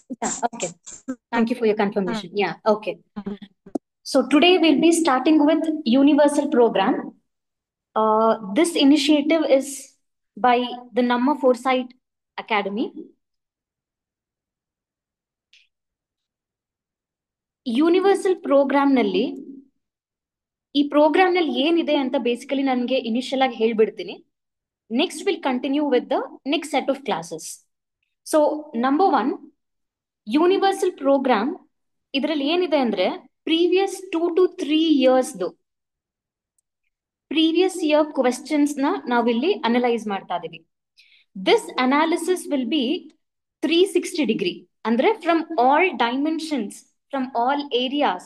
Yeah, okay. Thank you for your confirmation. Yeah, okay. So today we'll be starting with Universal Program. This initiative is by the Namma Foresight Academy. Universal ಪ್ರೋಗ್ರಾಮ್ನಲ್ಲಿ ಈ ಪ್ರೋಗ್ರಾಮ್ನಲ್ಲಿ ಏನಿದೆ ಅಂತ basically ನನಗೆ initial ಆಗಿ ಹೇಳ್ಬಿಡ್ತೀನಿ. Next will continue with the next set of classes. So number 1, universal program ಇದರಲ್ಲಿ ಏನಿದೆ ಅಂದ್ರೆ ಪ್ರೀವಿಯಸ್ 2 to 3 ಇಯರ್ಸ್ದು ಪ್ರೀವಿಯಸ್ ಇಯರ್ ಕ್ವೆಶ್ಚನ್ಸ್ ನ ನಾವಿಲ್ಲಿ ಅನಲೈಸ್ ಮಾಡ್ತಾ ಇದೀವಿ. This analysis will be 360 degree, ಅಂದ್ರೆ from all dimensions, from all areas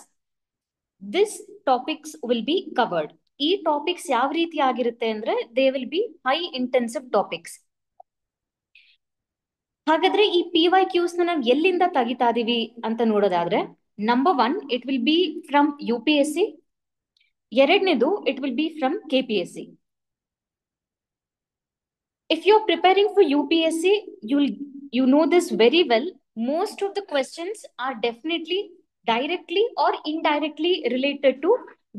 this topics will be covered. ಈ ಟಾಪಿಕ್ಸ್ ಯಾವ ರೀತಿ ಆಗಿರುತ್ತೆ ಅಂದ್ರೆ they will be high intensive topics. ಹಾಗಾದ್ರೆ ಈ PYQs ನ ನಾವು ಎಲ್ಲಿಂದ ತೆಗಿತಾ ಇದೀವಿ ಅಂತ ನೋಡೋದಾದ್ರೆ, number 1 it will be from UPSC, ಎರಡನೇದು it will be from KPSC. If you're preparing for UPSC, you know this very well. Most of the questions are definitely directly or indirectly related to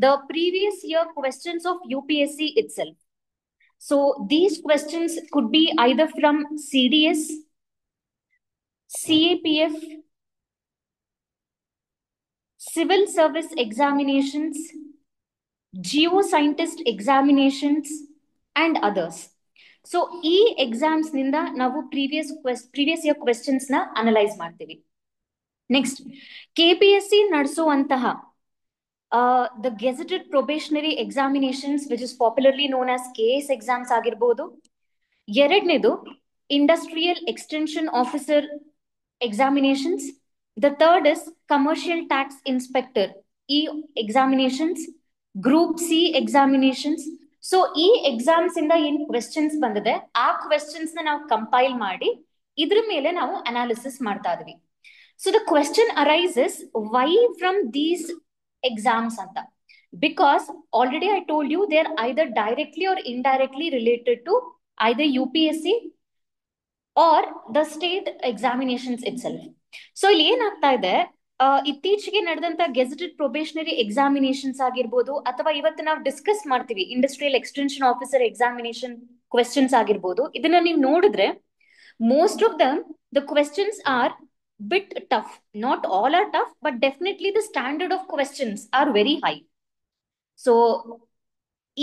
the previous year questions of UPSC itself. So these questions could be either from CDS, CAPF, civil service examinations, geoscientist examinations, and others. So ಈ exams ನಿಂದ ನಾವು previous year questions ನ analyse ಮಾಡ್ತೀವಿ. Next, KPSC ನಡೆಸುವಂತಹ the gazetted probationary examinations which is popularly known as KS exams ಆಗಿರ್ಬೋದು. ಎರಡನೇದು industrial extension officer examinations. The third is commercial tax inspector, ಈ examinations. Group C examinations. So ಈ exams ಇಂದ ಏನ್ questions ಬಂದಿದೆ ಆ ಕ್ವೆಶ್ಚನ್ಸ್ ನ ನಾವು ಕಂಪೈಲ್ ಮಾಡಿ ಇದ್ರ ಮೇಲೆ ನಾವು ಅನಾಲಿಸಿಸ್ ಮಾಡ್ತಾ ಇದೀವಿ. So the question arises why from these exams ಅಂತ, because already I told you they are either directly or indirectly related to either UPSC or the state examinations itself. So ಇಲ್ಲಿ ಏನಾಗ್ತಾ ಇದೆ, ಇತ್ತೀಚೆಗೆ ನಡೆದಂತ gazetted probationary examinations ಆಗಿರ್ಬೋದು, ಅಥವಾ ಇವತ್ತು ನಾವು ಡಿಸ್ಕಸ್ ಮಾಡ್ತೀವಿ industrial extension officer examination questions ಆಗಿರ್ಬೋದು, ಇದನ್ನ ನೀವು ನೋಡಿದ್ರೆ most of them the questions are bit tough. Not all are tough, but definitely the standard of questions are very high. So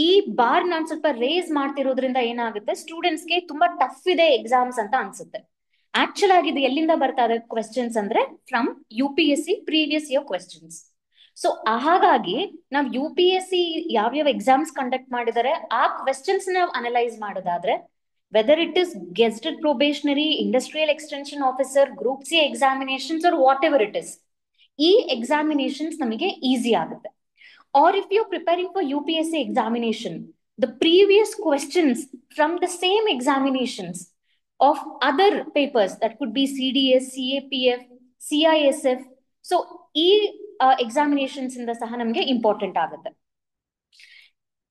ಈ ಬಾರ್ ನಾನು ಸ್ವಲ್ಪ ರೇಸ್ ಮಾಡ್ತಿರೋದ್ರಿಂದ ಏನಾಗುತ್ತೆ, ಸ್ಟೂಡೆಂಟ್ಸ್ಗೆ ತುಂಬಾ ಟಫ್ ಇದೆ ಎಕ್ಸಾಮ್ಸ್ ಅಂತ ಅನ್ಸುತ್ತೆ. ಆಕ್ಚುಲ್ ಆಗಿ ಇದು ಎಲ್ಲಿಂದ ಬರ್ತಾ ಇದೆ ಕ್ವೆಶ್ಚನ್ಸ್ ಅಂದ್ರೆ from UPSC previous year questions. So ಹಾಗಾಗಿ ನಾವು UPSC ಯಾವ್ಯಾವ ಎಕ್ಸಾಮ್ಸ್ ಕಂಡಕ್ಟ್ ಮಾಡಿದರೆ ಆ ಕ್ವೆಶ್ಚನ್ಸ್ ನಾವು ಅನಲೈಸ್ ಮಾಡೋದಾದ್ರೆ, whether it is gazetted probationary, industrial extension officer, group C examinations are whatever it is, ಈ ಎಕ್ಸಾಮಿನೇಷನ್ಸ್ ನಮಗೆ ಈಸಿ ಆಗುತ್ತೆ. Or if you're preparing for UPSC examination, the previous questions from the same examinations of other papers, that could be CDS, CAPF, CISF. So, ಈ examinations ಇಂದ ಸಹ ನಮಗೆ important ಆಗುತ್ತೆ.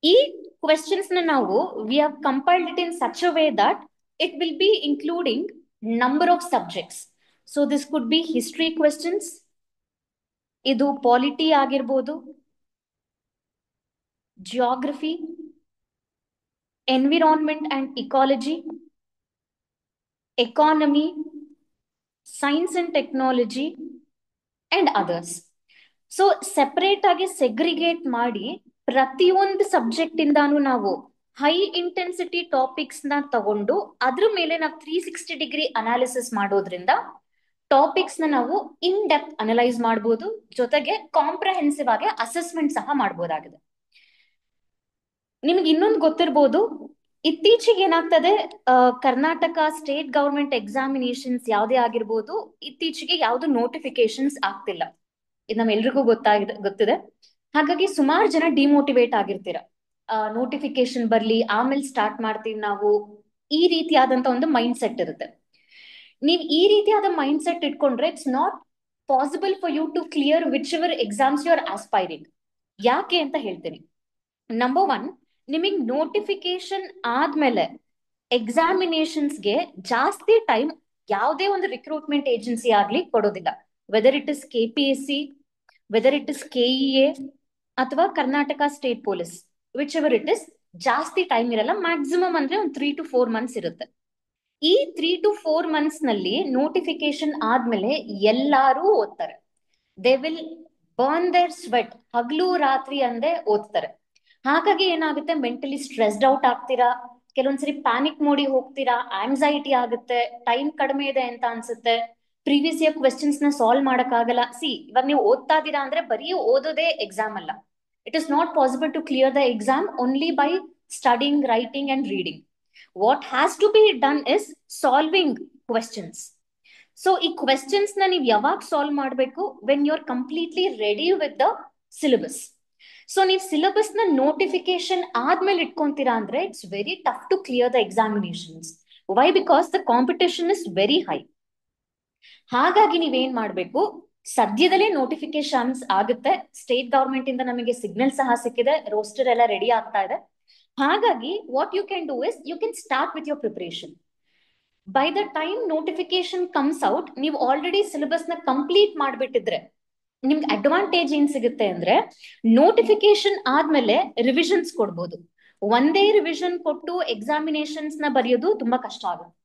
ಈ questions ನ ನಾವು we have compiled it in such a way that it will be including number of subjects. So this could be history questions, ಇದು polity ಆಗಿರ್ಬೋದು, geography, environment and ecology, economy, science and technology, and others. So separate ಆಗಿ segregate ಮಾಡಿ ಪ್ರತಿಯೊಂದು subject ಇಂದಾನು ನಾವು high intensity topics ನ ತಗೊಂಡು ಅದ್ರ ಮೇಲೆ ನಾವು 360 ಡಿಗ್ರಿ ಅನಾಲಿಸಿಸ್ ಮಾಡೋದ್ರಿಂದ ಟಾಪಿಕ್ಸ್ ನ ನಾವು ಇನ್ ಡೆಪ್ತ್ ಅನಲೈಸ್ ಮಾಡಬಹುದು, ಜೊತೆಗೆ ಕಾಂಪ್ರಹೆನ್ಸಿವ್ ಆಗಿ ಅಸೆಸ್ಮೆಂಟ್ ಸಹ ಮಾಡಬಹುದಾಗಿದೆ. ನಿಮ್ಗೆ ಇನ್ನೊಂದು ಗೊತ್ತಿರ್ಬೋದು, ಇತ್ತೀಚೆಗೆ ಏನಾಗ್ತದೆ, ಕರ್ನಾಟಕ ಸ್ಟೇಟ್ ಗವರ್ಮೆಂಟ್ ಎಕ್ಸಾಮಿನೇಷನ್ಸ್ ಯಾವುದೇ ಆಗಿರ್ಬೋದು, ಇತ್ತೀಚೆಗೆ ಯಾವ್ದು ನೋಟಿಫಿಕೇಶನ್ಸ್ ಆಗ್ತಿಲ್ಲ. ಇದು ನಮ್ಮೆಲ್ರಿಗೂ ಗೊತ್ತಿದೆ. ಹಾಗಾಗಿ ಸುಮಾರು ಜನ ಡಿಮೋಟಿವೇಟ್ ಆಗಿರ್ತೀರ. ನೋಟಿಫಿಕೇಶನ್ ಬರ್ಲಿ ಆಮೇಲೆ ಸ್ಟಾರ್ಟ್ ಮಾಡ್ತೀವಿ ನಾವು, ಈ ರೀತಿಯಾದಂತ ಒಂದು ಮೈಂಡ್ ಸೆಟ್ ಇರುತ್ತೆ. ನೀವು ಈ ರೀತಿಯಾದ ಮೈಂಡ್ ಸೆಟ್ ಇಟ್ಕೊಂಡ್ರೆ it's not possible for you to clear whichever exams you are aspiring. ಯಾಕೆ ಅಂತ ಹೇಳ್ತೀನಿ. ನಂಬರ್ 1, ನಿಮಗೆ ನೋಟಿಫಿಕೇಶನ್ ಆದ್ಮೇಲೆ ಎಕ್ಸಾಮಿನೇಷನ್ಸ್ಗೆ ಜಾಸ್ತಿ ಟೈಮ್ ಯಾವುದೇ ಒಂದು ರಿಕ್ರೂಟ್ಮೆಂಟ್ ಏಜೆನ್ಸಿ ಆಗ್ಲಿ ಕೊಡೋದಿಲ್ಲ. Weather it is KPSC, weather it is KEA ಅಥವಾ Karnataka state police, which ever it is, ಜಾಸ್ತಿ ಟೈಮ್ ಇರಲ್ಲ. ಮ್ಯಾಕ್ಸಿಮಮ್ ಅಂದ್ರೆ ಒಂದು 3 to 4 months ಇರುತ್ತೆ. ಈ 3 to 4 months ನಲ್ಲಿ ನೋಟಿಫಿಕೇಶನ್ ಆದ್ಮೇಲೆ ಎಲ್ಲಾರು ಓದ್ತಾರೆ. They will burn their sweat, ಹಗಲು ರಾತ್ರಿ ಅಂದೇ ಓದ್ತಾರೆ. ಹಾಗಾಗಿ ಏನಾಗುತ್ತೆ, ಮೆಂಟಲಿ ಸ್ಟ್ರೆಸ್ಡ್ ಔಟ್ ಆಗ್ತೀರಾ, ಕೆಲವೊಂದ್ಸರಿ ಪ್ಯಾನಿಕ್ ಮೋಡಿ ಹೋಗ್ತೀರಾ, ಆಂಗ್ಸೈಟಿ ಆಗುತ್ತೆ, ಟೈಮ್ ಕಡಿಮೆ ಇದೆ ಅಂತ ಅನ್ಸುತ್ತೆ, ಪ್ರೀವಿಯಸ್ ಇಯರ್ ಕ್ವೆಶನ್ಸ್ ನ ಸಾಲ್ವ್ ಮಾಡಕ್ ಆಗಲ್ಲ. ಇವಾಗ ನೀವು ಓದ್ತಾ ಇದೀರಾ ಅಂದ್ರೆ ಬರೀ ಓದೋದೇ ಎಕ್ಸಾಮ್ ಅಲ್ಲ. It is not possible to clear the exam only by studying, writing and reading. What has to be done is solving questions. So ಈ ಕ್ವೆಶನ್ಸ್ ನ ನೀವು ಯಾವಾಗ ಸಾಲ್ವ್ ಮಾಡಬೇಕು, when you are completely ready with the syllabus. So ನೀವು syllabus ನ notification ಆದ್ಮೇಲೆ ಇಟ್ಕೊಂತೀರಾ ಅಂದ್ರೆ it's very tough to clear the examinations. Why? Because the competition is very high. ಹಾಗಾಗಿ ನೀವೇನ್ ಮಾಡ್ಬೇಕು, ಸದ್ಯದಲ್ಲೇ ನೋಟಿಫಿಕೇಶನ್ಸ್ ಆಗುತ್ತೆ. ಸ್ಟೇಟ್ ಗವರ್ಮೆಂಟ್ ಇಂದ ನಮಗೆ ಸಿಗ್ನಲ್ ಸಹ ಸಿಕ್ಕಿದೆ, ರೋಸ್ಟರ್ ಎಲ್ಲ ರೆಡಿ ಆಗ್ತಾ ಇದೆ. ಹಾಗಾಗಿ what you can do is you can start with your preparation. By the time notification comes out, ನೀವು ಆಲ್ರೆಡಿ ಸಿಲೆಬಸ್ ನ ಕಂಪ್ಲೀಟ್ ಮಾಡ್ಬಿಟ್ಟಿದ್ರೆ ನಿಮ್ಗೆ ಅಡ್ವಾಂಟೇಜ್ ಏನ್ ಸಿಗುತ್ತೆ ಅಂದ್ರೆ, ನೋಟಿಫಿಕೇಶನ್ ಆದ್ಮೇಲೆ ರಿವಿಷನ್ಸ್ ಕೊಡ್ಬೋದು. ಒಂದೇ ರಿವಿಷನ್ ಕೊಟ್ಟು ಎಕ್ಸಾಮಿನೇಷನ್ಸ್ ನ ಬರೆಯೋದು ತುಂಬಾ ಕಷ್ಟ ಆಗುತ್ತೆ.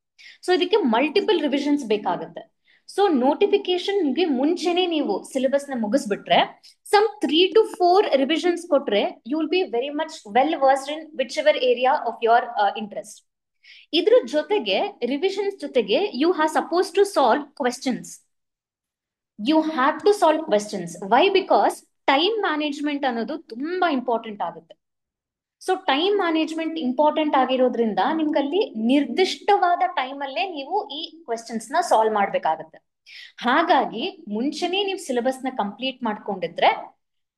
ಸೊ ಇದಕ್ಕೆ ಮಲ್ಟಿಪಲ್ ರಿವಿಷನ್ಸ್ ಬೇಕಾಗುತ್ತೆ. ಸೊ ನೋಟಿಫಿಕೇಶನ್ ಗೆ ಮುಂಚೆನೆ ನೀವು ಸಿಲೆಬಸ್ ನ ಮುಗಿಸ್ಬಿಟ್ರೆ, ಸಮ್ 3 to 4 ರಿವಿಷನ್ಸ್ ಕೊಟ್ರೆ you will be very much well versed in whichever area of your interest. ಇದ್ರ ಜೊತೆಗೆ, ರಿವಿಷನ್ಸ್ ಜೊತೆಗೆ you have suppose to solve questions. You have to solve questions. Why? Because time management ಅನ್ನೋದು ತುಂಬಾ important ಆಗುತ್ತೆ. So time management important ಆಗಿರೋದ್ರಿಂದ ನಿಮ್ಗಲ್ಲಿ ನಿರ್ದಿಷ್ಟವಾದ time ಅಲ್ಲೇ ನೀವು ಈ ಕ್ವೆಶನ್ಸ್ ನ ಸಾಲ್ವ್ ಮಾಡ್ಬೇಕಾಗತ್ತೆ. ಹಾಗಾಗಿ ಮುಂಚೆನೆ ನೀವು ಸಿಲೆಬಸ್ ನ ಕಂಪ್ಲೀಟ್ ಮಾಡ್ಕೊಂಡಿದ್ರೆ,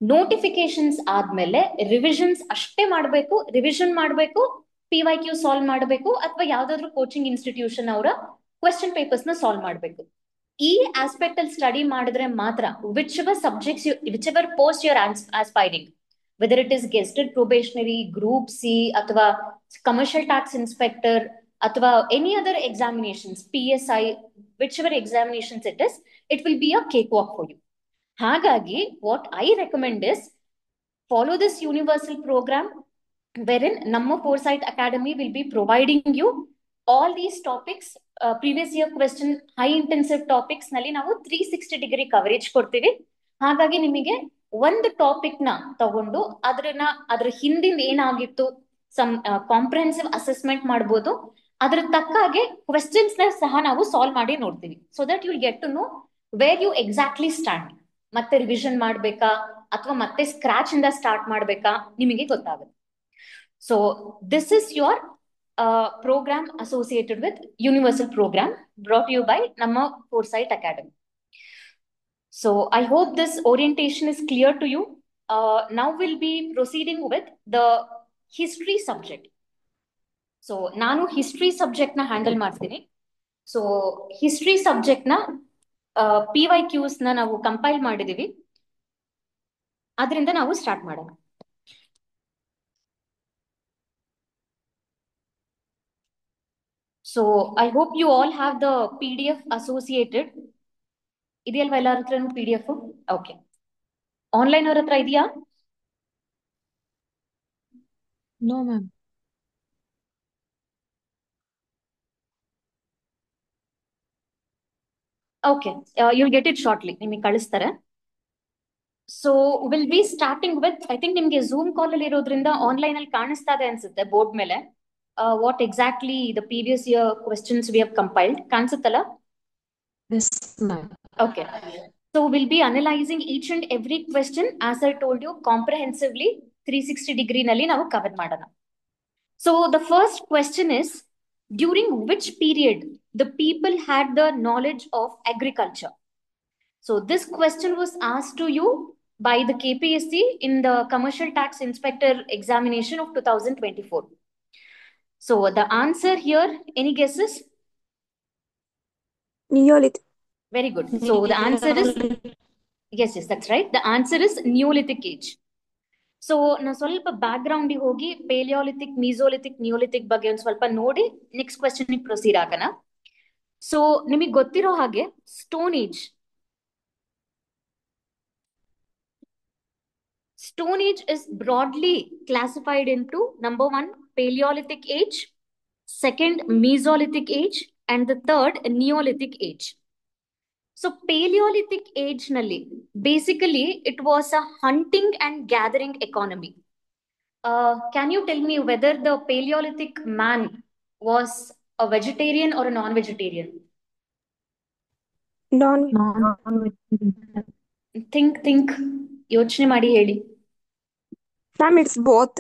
ನೋಟಿಫಿಕೇಶನ್ಸ್ ಆದ್ಮೇಲೆ ರಿವಿಷನ್ಸ್ ಅಷ್ಟೇ ಮಾಡಬೇಕು. ರಿವಿಷನ್ ಮಾಡಬೇಕು, PYQ ಸಾಲ್ವ್ ಮಾಡಬೇಕು, ಅಥವಾ ಯಾವ್ದಾದ್ರು ಕೋಚಿಂಗ್ ಇನ್ಸ್ಟಿಟ್ಯೂಷನ್ ಅವರ ಕ್ವೆಶನ್ ಪೇಪರ್ಸ್ ನ ಸಾಲ್ವ್ ಮಾಡಬೇಕು. ಈ ಆಸ್ಪೆಕ್ಟ್ ಅಲ್ಲಿ ಸ್ಟಡಿ ಮಾಡಿದ್ರೆ ಮಾತ್ರ whichever subjects, whichever post you're aspiring, whether it is gazetted probationary, group C, ಅಥವಾ ಕಮರ್ಷಿಯಲ್ ಟ್ಯಾಕ್ಸ್ ಇನ್ಸ್ಪೆಕ್ಟರ್, ಅಥವಾ any other examinations, PSI, whichever examinations it is, it will be a cake walk for you. ಹಾಗಾಗಿ what I recommend is follow this universal program wherein Namma Foresight Academy will be providing you all these topics, previous year question, high intensive topics ನಲ್ಲಿ ನಾವು 360 degree coverage ಕೊಡ್ತೀವಿ. ಹಾಗಾಗಿ ನಿಮಗೆ ಒಂದು topic ನ ತಗೊಂಡು ಅದ್ರ ಹಿಂದಿಂದ ಏನಾಗಿತ್ತು, ಸಮ್ ಕಾಂಪ್ರಹೆನ್ಸಿವ್ ಅಸೆಸ್ಮೆಂಟ್ ಮಾಡ್ಬೋದು. ಅದ್ರ ತಕ್ಕ ಹಾಗೆ ಕ್ವೆಶನ್ಸ್ ನ ಸಹ ನಾವು ಸಾಲ್ವ್ ಮಾಡಿ ನೋಡ್ತೀವಿ. So that you get to know where you exactly stand. ಮತ್ತೆ ರಿವಿಷನ್ ಮಾಡ್ಬೇಕಾ ಅಥವಾ ಮತ್ತೆ ಸ್ಕ್ರಾಚ್ ಇಂದ ಸ್ಟಾರ್ಟ್ ಮಾಡ್ಬೇಕಾ, ನಿಮಗೆ ಗೊತ್ತಾಗುತ್ತೆ. So this is your program associated with universal program brought to you by Namma Foresight Academy. So I hope this orientation is clear to you. Now we'll be proceeding with the history subject. So ನಾನು history subject ನ handle ಮಾಡ್ತೀನಿ. So history subject ನ PYQs ನ ನಾವು compile ಮಾಡಿದೀವಿ. ಅದರಿಂದ ನಾವು start ಮಾಡೋಣ. So I hope you all have the PDF associated. ಇದೆಯಲ್ವಾ ಎಲ್ಲರ ಹತ್ರನೂ PDF? ಓಕೆ. ಆನ್ಲೈನ್ ಅವ್ರ ಹತ್ರ ಇದೆಯಾ? No, ma'am. Okay, you'll get it shortly. ನಿಮಗೆ ಕಳಿಸ್ತಾರೆ. So will be starting with, I think ನಿಮ್ಗೆ ಝೂಮ್ ಕಾಲ್ ಅಲ್ಲಿ ಇರೋದ್ರಿಂದ ಆನ್ಲೈನ್ ಅಲ್ಲಿ ಕಾಣಿಸ್ತಾ ಇದೆ ಅನ್ಸುತ್ತೆ ಬೋರ್ಡ್ ಮೇಲೆ. What exactly the previous year questions we have compiled ಕಾಣಿಸುತ್ತಲ್ಲ? Yes, ma'am. Okay. So we'll be analyzing each and every question, as I told you, comprehensively 360 degree nalli ನಾವು cover ಮಾಡೋಣ. So the first question is, during which period the people had the knowledge of agriculture? So this question was asked to you by the KPSC in the Commercial Tax Inspector examination of 2024. So the answer here, any guesses? Neolithic. Very good. So the answer is, yes, that's right. The answer is Neolithic age. So ನಾನು ಸ್ವಲ್ಪ back ಗ್ರೌಂಡಿಗೆ ಹೋಗಿ Palaeolithic, ಮೀಸೋಲಿಥಿಕ್, Neolithic ಬಗ್ಗೆ ಒಂದು ಸ್ವಲ್ಪ ನೋಡಿ next question proceed ಆಗೋಣ. So ನಿಮಗೆ ಗೊತ್ತಿರೋ ಹಾಗೆ stone age is broadly classified into number one, Paleolithic age, second, Mesolithic age, and the third, Neolithic age. So Paleolithic age nalli, basically it was a hunting and gathering economy. Can you tell me whether the Paleolithic man was a vegetarian or a non-vegetarian? Non-vegetarian. Think ಯೋಚನೆ ಮಾಡಿ ಹೇಳಿ. Ma'am, it's both.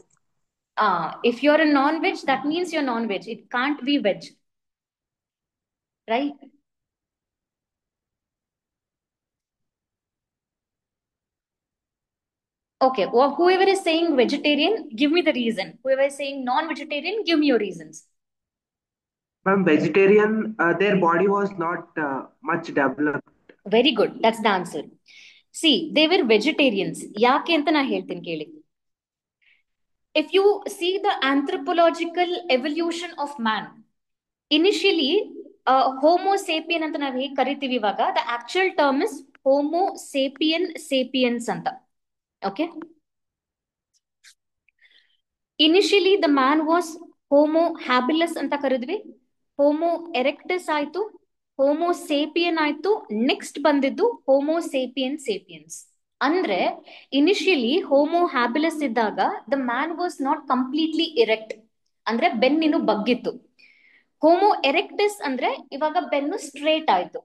If you're a non-veg, that means you're non-veg. It can't be veg. Right? Okay, well, whoever is saying vegetarian, give me the reason. Whoever is saying non-vegetarian, give me your reasons. Ma'am, vegetarian, their body was not much developed. Very good. That's the answer. See, they were vegetarians. ಯಾಕೆ ಅಂತ ನಾ ಹೇಳ್ತೀನಿ ಕೇಳಿ. If you see the anthropological evolution of man, initially homo sapien ಅಂತ ನಾವು ಹೇಗೆ ಕರಿತೀವಿ ಇವಾಗ, the actual term is homo sapien sapiens ಅಂತ. Okay, initially the man was homo habilis ಅಂತ ಕರೆದ್ವಿ, ಹೋಮೋ ಎರೆಕ್ಟಸ್ ಆಯ್ತು, ಹೋಮೋ ಸೇಪಿಯನ್ ಆಯ್ತು, ನೆಕ್ಸ್ಟ್ ಬಂದಿದ್ದು ಹೋಮೋ ಸೇಪಿಯನ್ ಸೇಪಿಯನ್ಸ್. ಅಂದ್ರೆ ಇನಿಷಿಯಲಿ ಹೋಮೋ ಹ್ಯಾಬಿಲಸ್ ಇದ್ದಾಗ the man was not completely erect, ಅಂದ್ರೆ ಬೆನ್ನಿನು ಬಗ್ಗಿತ್ತು. ಹೋಮೋ ಎರೆಕ್ಟಸ್ ಅಂದ್ರೆ ಇವಾಗ ಬೆನ್ನು ಸ್ಟ್ರೇಟ್ ಆಯ್ತು.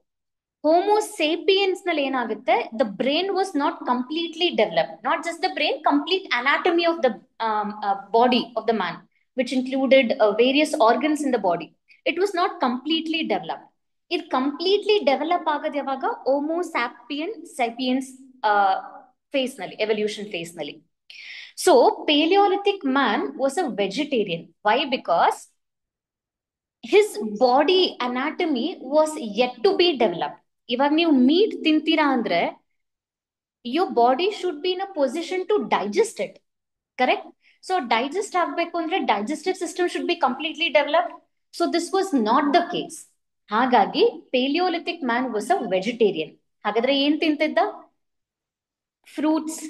ಹೋಮೋ ಸೇಪಿಯನ್ಸ್ ನಲ್ಲಿ ಏನಾಗುತ್ತೆ, the brain was not completely developed, not just the brain, complete anatomy of the body of the man, which included various organs in the body. It was not completely developed. ಇದು completely develop ಆಗೋದು ಯಾವಾಗ, homo sapien sapiens phase ನಲ್ಲಿ, evolution phase ನಲ್ಲಿ. So palaeolithic man was a vegetarian. Why? Because his body anatomy was yet to be developed. ಇವಾಗ ನೀವು meet ತಿಂತೀರಾ ಅಂದ್ರೆ your body should be in a position to digest it, correct? So digest ಆಗ್ಬೇಕು ಅಂದ್ರೆ digestive system should be completely developed. So this was not the case. ಹಾಗಾಗಿ Paleolithic man was a vegetarian. ಹಾಗಾದ್ರೆ ಏನ್ ತಿಂತಿದ್ದ? Fruits,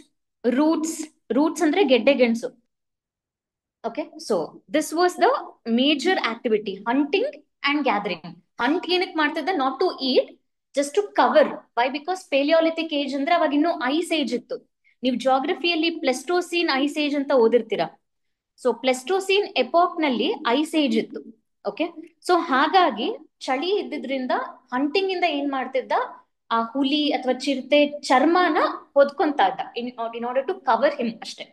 roots ಅಂದ್ರೆ ಗೆಡ್ಡೆ ಗೆಣಸು. Okay, so this was the major activity, hunting and gathering. Hunt ಏನಕ್ಕೆ ಮಾಡ್ತಿದ್ದ? Not to eat, just to cover. Why? Because Paleolithic age ಅಂದ್ರೆ ಅವಾಗ ಇನ್ನು ಐಸ್ ಏಜ್ ಇತ್ತು. ನೀವು ಜಾಗ್ರಫಿಯಲ್ಲಿ ಪ್ಲೆಸ್ಟೋಸೀನ್ ಐಸ್ ಏಜ್ ಅಂತ ಓದಿರ್ತೀರಾ. ಸೊ ಪ್ಲೆಸ್ಟೋಸೀನ್ ಎಪಾಕ್ ನಲ್ಲಿ ಐಸ್ ಏಜ್ ಇತ್ತು. ಓಕೆ, ಸೊ ಹಾಗಾಗಿ ಚಳಿ ಇದ್ದಿದ್ರಿಂದ ಹಂಟಿಂಗ್ ಇಂದ ಏನ್ ಮಾಡ್ತಿದ್ದ, ಆ ಹುಲಿ ಅಥವಾ ಚಿರತೆ ಚರ್ಮನ ಹೊದ್ಕೊಂತ ಇದ್ದ in order to cover him ಅಷ್ಟೇ.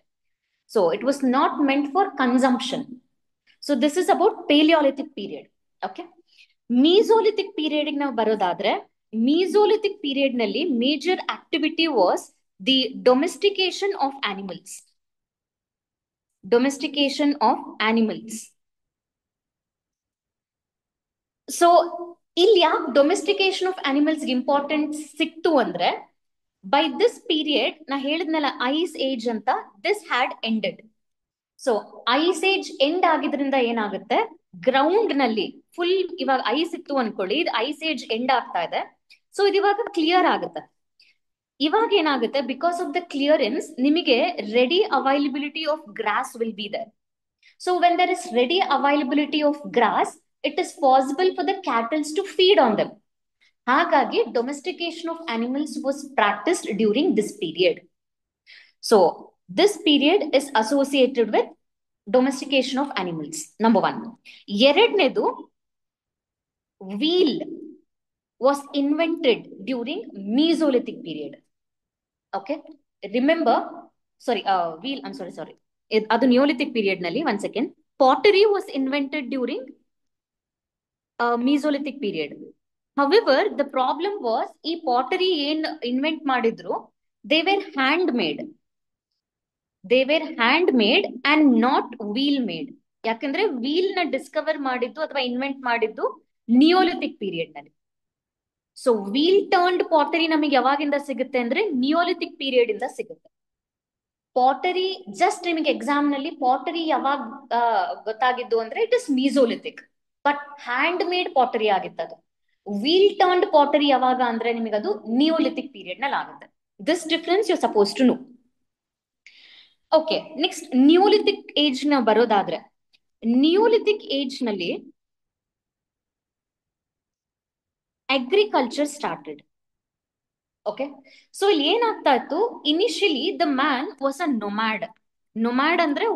So it was not meant for consumption. So this is about Paleolithic period. Okay. Mesolithic period ಗೆ ನಾವು ಬರೋದಾದ್ರೆ, Mesolithic period ನಲ್ಲಿ major activity was the domestication of animals. Domestication of animals. So ಇಲ್ಲಿ ಯಾಕೆ domestication of animals importance ಸಿಕ್ತು ಅಂದ್ರೆ, by this period ನಾ ಹೇಳಿದ್ನಲ್ಲ ಐಸ್ ಏಜ್ ಅಂತ, this had ended. So ice age end ಆಗಿದ್ರಿಂದ ಏನಾಗುತ್ತೆ, ಗ್ರೌಂಡ್ ನಲ್ಲಿ ಫುಲ್ ಇವಾಗ ಐಸ್ ಇತ್ತು ಅನ್ಕೊಳ್ಳಿ, ಇದು ಐಸ್ ಏಜ್ ಎಂಡ್ ಆಗ್ತಾ ಇದೆ. ಸೊ ಇದು ಇವಾಗ ಕ್ಲಿಯರ್ ಆಗುತ್ತೆ. ಇವಾಗ ಏನಾಗುತ್ತೆ, ಬಿಕಾಸ್ ಆಫ್ ದ ಕ್ಲಿಯರೆನ್ಸ್ ನಿಮಗೆ ready availability of grass will be there. So when there is ready availability of grass, it is possible for the cattles to feed on them. ಹಾಗಾಗಿ domestication of animals was practised during this period. So this period is associated with domestication of animals, number one. ಎರಡನೇದು, wheel was invented during Mesolithic period. Okay, remember, sorry, wheel, I'm sorry. ಅದು Neolithic period ನಲ್ಲಿ. One second. Pottery was invented during Mesolithic period. However, the problem was, ಈ pottery ಏನ್ invent ಮಾಡಿದ್ರು, they were handmade. They were handmade and not wheel made. ಯಾಕಂದ್ರೆ wheel ನ discover ಮಾಡಿದ್ದು ಅಥವಾ invent ಮಾಡಿದ್ದು ನಿಯೋಲಿಥಿಕ್ ಪೀರಿಯಡ್ ನಲ್ಲಿ. ಸೊ ವೀಲ್ ಟರ್ನ್ಡ್ ಪಾಟರಿ ನಮಗೆ ಯಾವಾಗಿಂದ ಸಿಗುತ್ತೆ ಅಂದ್ರೆ ನಿಯೋಲಿಥಿಕ್ ಪೀರಿಯಡ್ ಇಂದ ಸಿಗುತ್ತೆ. ಪಾಟರಿ ಜಸ್ಟ್ ನಿಮಗೆ ಎಕ್ಸಾಮ್ ನಲ್ಲಿ ಪಾಟರಿ ಯಾವಾಗ ಗೊತ್ತಾಗಿದ್ದು ಅಂದ್ರೆ it is mesolithic, but hand made pottery ಆಗಿತ್ತು ಅದು. ವೀಲ್ ಟರ್ನ್ಡ್ ಪಾಟರಿ ಯಾವಾಗ ಅಂದ್ರೆ ನಿಮಗೆ ಅದು ನಿಯೋಲಿಥಿಕ್ ಪೀರಿಯಡ್ ನಲ್ಲಿ ಆಗುತ್ತೆ. This difference you suppose to know. Okay, next neolithic age ನ ಬರೋದಾದ್ರೆ, ನಿಯೋಲಿಥಿಕ್ ಏಜ್ ನಲ್ಲಿ ಅಗ್ರಿಕಲ್ಚರ್ ಸ್ಟಾರ್ಟೆಡ್. ಓಕೆ, ಸೊ ಇಲ್ಲಿ ಏನಾಗ್ತಾ ಇತ್ತು, initially the man was a nomad. Nomad ಅಂದ್ರೆ